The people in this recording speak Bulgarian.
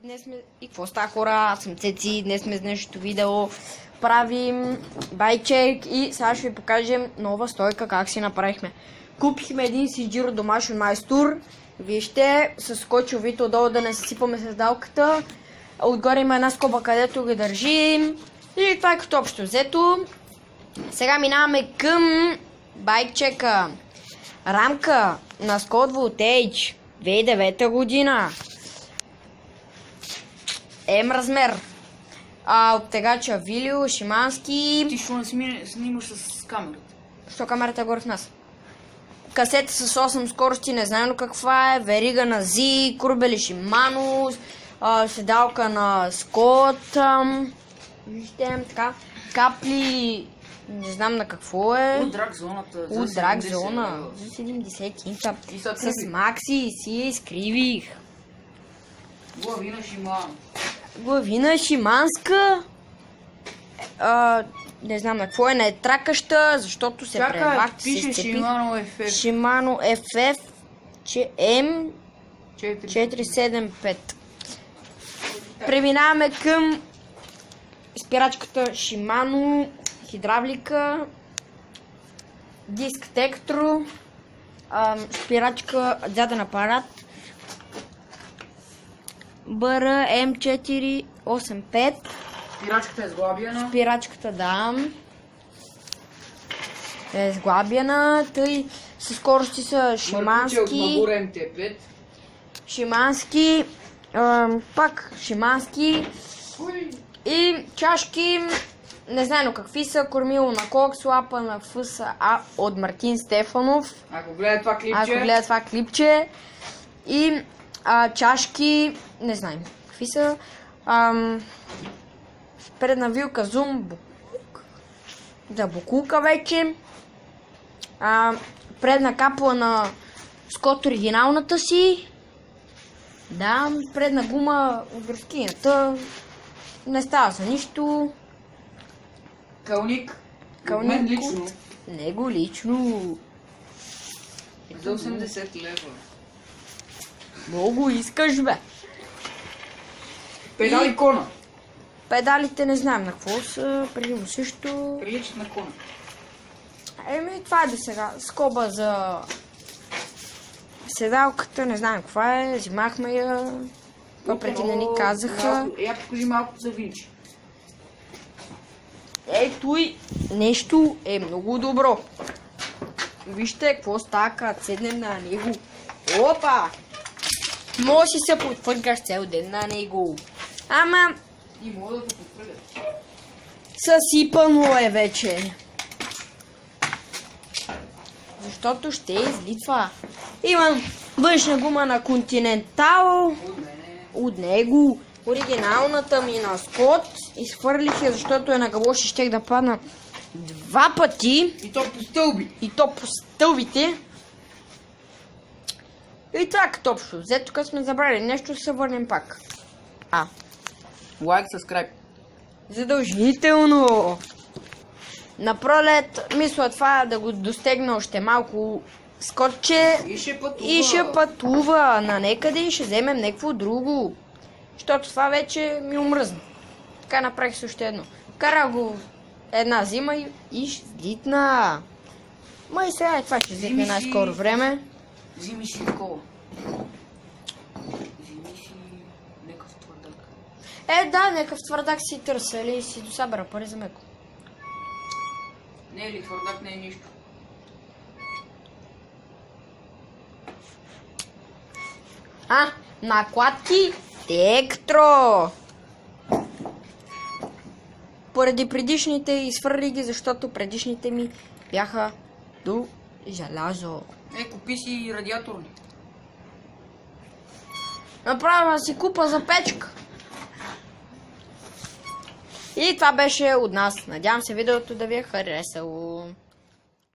Днес сме... И какво става, хора? Аз съм Цеци. Днес сме с днешното видео. Правим байчек и сега ще ви покажем нова стойка, как си направихме. Купихме един Сиджиро домашен майстор. Вижте, с кочовите отдолу да не съсипаме седалката. Отгоре има една скоба, където ги държим. И това е като общо взето. Сега минаваме към байкчека. Рамка на Scott Voltage 2009 година. М размер. Обтегача Вилио, Шимански. Ти ще не снимаш с камерата? Що камерата е горе в нас? Касета с 8 скорости, не знам каква е. Верига на Зи, курбели Шимано, седалка на Скот. Вижте, така. Капли, не знам на какво е. От драг зоната. От драг зона. За 70 кинта. С Макси си изкривих. Главина Шимано. Главина Шиманска. Не знам на какво е, не е тракаща, защото се превахте, се пише сцепи. Шимано FF. Шимано FF M475. Преминаваме към спирачката Шимано, хидравлика, диск тектро, спирачка заден апарат, БР М485. Спирачката е сглабяна. Спирачката, да. Е сглабяна. Тъй със скорости са Шимански. От Магура МТ5. Шимански. Пак Шимански. И чашки. Не знам какви са. Кормило на Кокс, лапа на ФСА от Мартин Стефанов. Ако гледа това клипче. И чашки. Не знам какви са. Предна вилка Zoom за букулка вече. Предна капла на Скот оригиналната си. Да, предна гума от графскината. Не става за нищо. Кълник. Кълник Мен лично. от него лично. За 80 лева. Много искаш, бе. Педали кона. Педалите не знам на какво са, предимно също. Приличат на кона. Това е до сега. Скоба за седалката, не знам каква е, взимахме я. Това преди не ни казаха. Я покажи малко за винчи. Ето и нещо е много добро. Вижте какво става, като седнем на него. Опа! Може си се подфъргаш цял ден на него. Ама И мога да го подпрелят. съсипано е вече. Защото ще излитва. Имам външна гума на Continental. От него. Оригиналната ми на Скот. Изхвърлих я, защото е на галоши, щех да падна 2 пъти. И то по стълби. И то по стълбите. И така, общо. Взето, като сме забрали нещо, ще се върнем пак. Лайк, subscribe. Задължително. На пролет, мисля това да го достегна още малко скотче И ще пътува на некъде и ще вземем някакво друго. Защото това вече ми омръзна. Така направих също едно. Кара го една зима и ще слитна. Ма и сега това ще вземе най-скоро време. Взими си такова. Взими си някакъв твърдак. Да, някакъв твърдак си търся или си досабра пари за меко. Не е ли твърдак, не е нищо. Накладки Тектро. Поради предишните изфърли ги, защото предишните ми бяха до желязо. Купи си радиаторни. Направя си купа за печка. И това беше от нас. Надявам се видеото да ви е харесало.